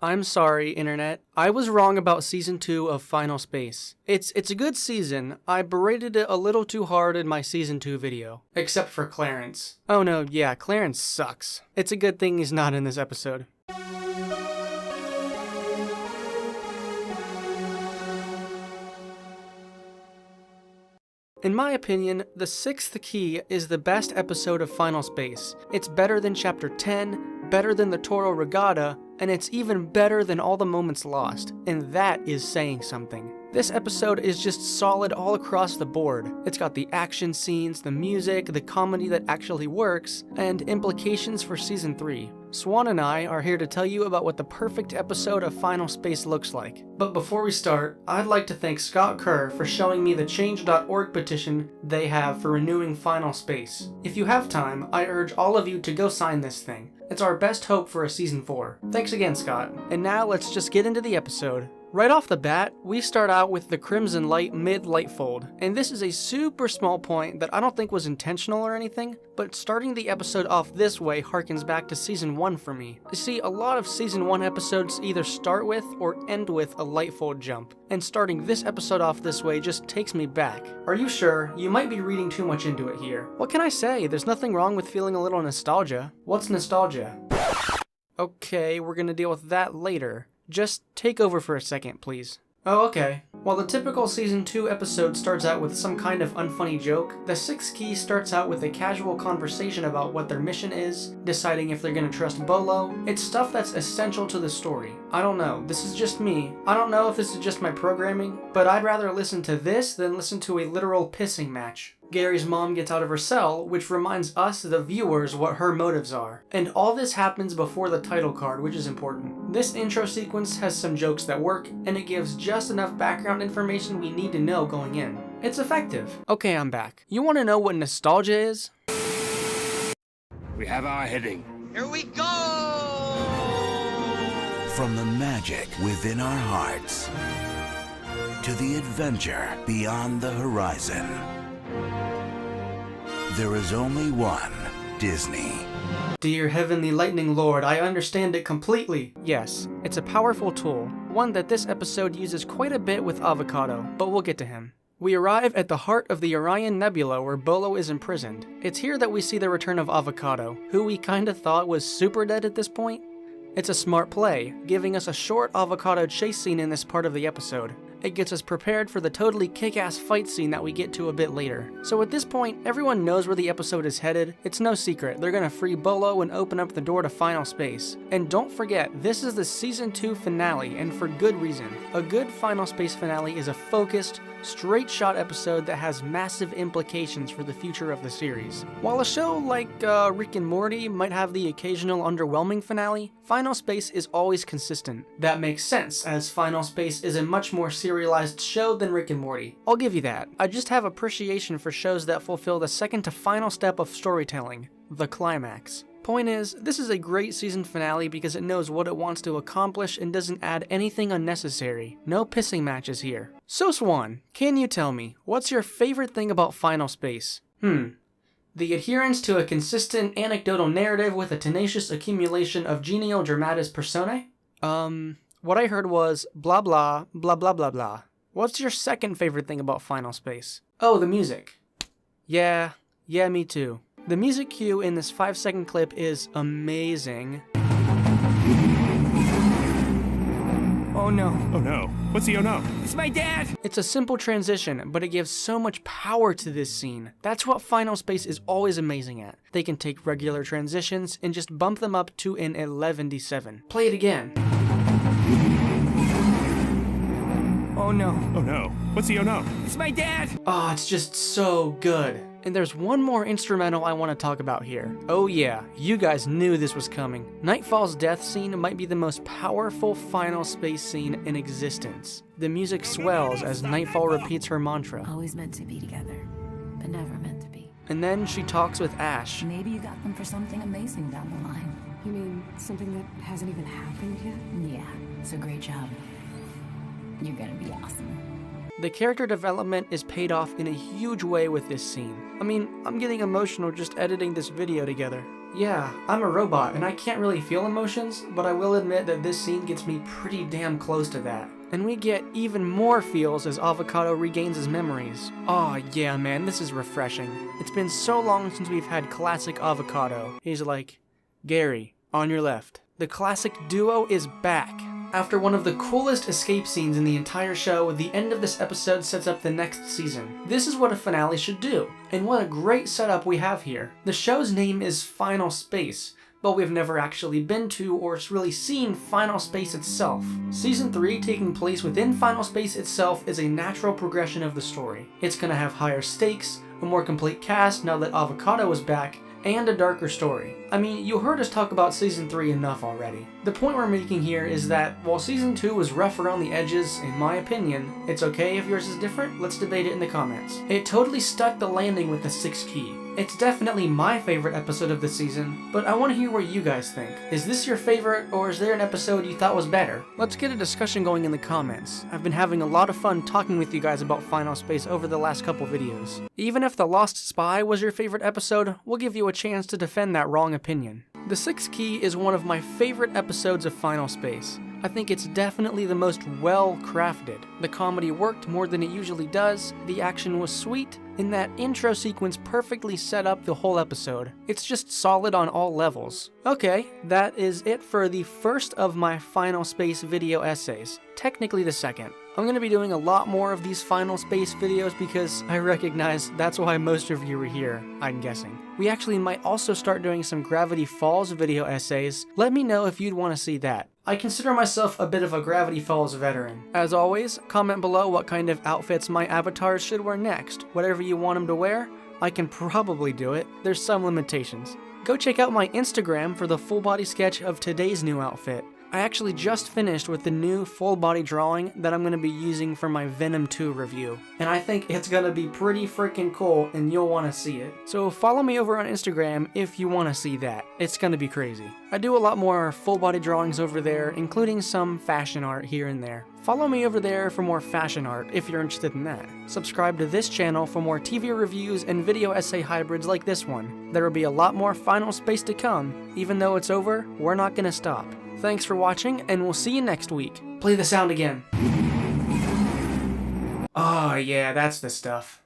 I'm sorry, Internet. I was wrong about Season 2 of Final Space. It's a good season. I berated it a little too hard in my Season 2 video. Except for Clarence. Oh no, yeah, Clarence sucks. It's a good thing he's not in this episode. In my opinion, the 6th key is the best episode of Final Space. It's better than Chapter 10, better than the Toro Regatta, and it's even better than all the moments lost, and that is saying something. This episode is just solid all across the board. It's got the action scenes, the music, the comedy that actually works, and implications for Season 3. Swan and I are here to tell you about what the perfect episode of Final Space looks like. But before we start, I'd like to thank Scott Kerr for showing me the change.org petition they have for renewing Final Space. If you have time, I urge all of you to go sign this thing. It's our best hope for a Season 4. Thanks again, Scott. And now let's just get into the episode. Right off the bat, we start out with the Crimson Light mid-lightfold, and this is a super small point that I don't think was intentional or anything, but starting the episode off this way harkens back to Season 1 for me. You see, a lot of Season 1 episodes either start with or end with a lightfold jump, and starting this episode off this way just takes me back. Are you sure? You might be reading too much into it here. What can I say? There's nothing wrong with feeling a little nostalgia. What's nostalgia? Okay, we're gonna deal with that later. Just take over for a second, please. Oh, okay. While the typical Season 2 episode starts out with some kind of unfunny joke, the 6th key starts out with a casual conversation about what their mission is, deciding if they're gonna trust Bolo. It's stuff that's essential to the story. I don't know, this is just me. I don't know if this is just my programming, but I'd rather listen to this than listen to a literal pissing match. Gary's mom gets out of her cell, which reminds us, the viewers, what her motives are. And all this happens before the title card, which is important. This intro sequence has some jokes that work, and it gives just enough background information we need to know going in. It's effective. Okay, I'm back. You want to know what nostalgia is? We have our heading. Here we go! From the magic within our hearts to the adventure beyond the horizon, there is only one Disney. Dear Heavenly Lightning Lord, I understand it completely. Yes, it's a powerful tool, one that this episode uses quite a bit with Avocado, but we'll get to him. We arrive at the heart of the Orion Nebula where Bolo is imprisoned. It's here that we see the return of Avocado, who we kinda thought was super dead at this point. It's a smart play, giving us a short Avocado chase scene in this part of the episode. It gets us prepared for the totally kick-ass fight scene that we get to a bit later. So at this point, everyone knows where the episode is headed. It's no secret, they're gonna free Bolo and open up the door to Final Space. And don't forget, this is the Season 2 finale, and for good reason. A good Final Space finale is a focused, straight-shot episode that has massive implications for the future of the series. While a show like Rick and Morty might have the occasional underwhelming finale, Final Space is always consistent. That makes sense, as Final Space is a much more serialized show than Rick and Morty. I'll give you that. I just have appreciation for shows that fulfill the second to final step of storytelling, the climax. Point is, this is a great season finale because it knows what it wants to accomplish and doesn't add anything unnecessary. No pissing matches here. So Swan, can you tell me, what's your favorite thing about Final Space? The adherence to a consistent anecdotal narrative with a tenacious accumulation of genial dramatis personae? What I heard was blah blah blah blah blah blah. What's your second favorite thing about Final Space? Oh, the music. Yeah, me too. The music cue in this 5-second clip is amazing. Oh no. Oh no. What's the oh no? It's my dad! It's a simple transition, but it gives so much power to this scene. That's what Final Space is always amazing at. They can take regular transitions and just bump them up to an 11-7. Play it again. Oh no. Oh no. What's the oh no? It's my dad! Oh, it's just so good. And there's one more instrumental I want to talk about here. Oh yeah, you guys knew this was coming. Nightfall's death scene might be the most powerful Final Space scene in existence. The music swells as Nightfall repeats her mantra. Always meant to be together, but never meant to be. And then she talks with Ash. Maybe you got them for something amazing down the line. You mean something that hasn't even happened yet? Yeah, it's a great job. You're gonna be awesome. The character development is paid off in a huge way with this scene. I mean, I'm getting emotional just editing this video together. Yeah, I'm a robot and I can't really feel emotions, but I will admit that this scene gets me pretty damn close to that. And we get even more feels as Avocado regains his memories. Aw, yeah man, this is refreshing. It's been so long since we've had classic Avocado. He's like, Gary, on your left. The classic duo is back. After one of the coolest escape scenes in the entire show, the end of this episode sets up the next season. This is what a finale should do, and what a great setup we have here. The show's name is Final Space, but we've never actually been to or really seen Final Space itself. Season 3, taking place within Final Space itself, is a natural progression of the story. It's gonna have higher stakes, a more complete cast now that Avocado is back, and a darker story. I mean, you heard us talk about Season 3 enough already. The point we're making here is that while Season 2 was rough around the edges, in my opinion, it's okay if yours is different, let's debate it in the comments. It totally stuck the landing with the 6th key. It's definitely my favorite episode of the season, but I want to hear what you guys think. Is this your favorite, or is there an episode you thought was better? Let's get a discussion going in the comments. I've been having a lot of fun talking with you guys about Final Space over the last couple videos. Even if The Lost Spy was your favorite episode, we'll give you a chance to defend that wrong opinion. The 6th Key is one of my favorite episodes of Final Space. I think it's definitely the most well-crafted. The comedy worked more than it usually does, the action was sweet, and that intro sequence perfectly set up the whole episode. It's just solid on all levels. Okay, that is it for the first of my Final Space video essays. Technically the second. I'm going to be doing a lot more of these Final Space videos because I recognize that's why most of you are here, I'm guessing. We actually might also start doing some Gravity Falls video essays. Let me know if you'd want to see that. I consider myself a bit of a Gravity Falls veteran. As always, comment below what kind of outfits my avatars should wear next. Whatever you want them to wear, I can probably do it. There's some limitations. Go check out my Instagram for the full body sketch of today's new outfit. I actually just finished with the new full body drawing that I'm going to be using for my Venom 2 review. And I think it's going to be pretty freaking cool and you'll want to see it. So follow me over on Instagram if you want to see that. It's going to be crazy. I do a lot more full body drawings over there, including some fashion art here and there. Follow me over there for more fashion art if you're interested in that. Subscribe to this channel for more TV reviews and video essay hybrids like this one. There will be a lot more Final Space to come. Even though it's over, we're not going to stop. Thanks for watching, and we'll see you next week. Play the sound again. Oh yeah, that's the stuff.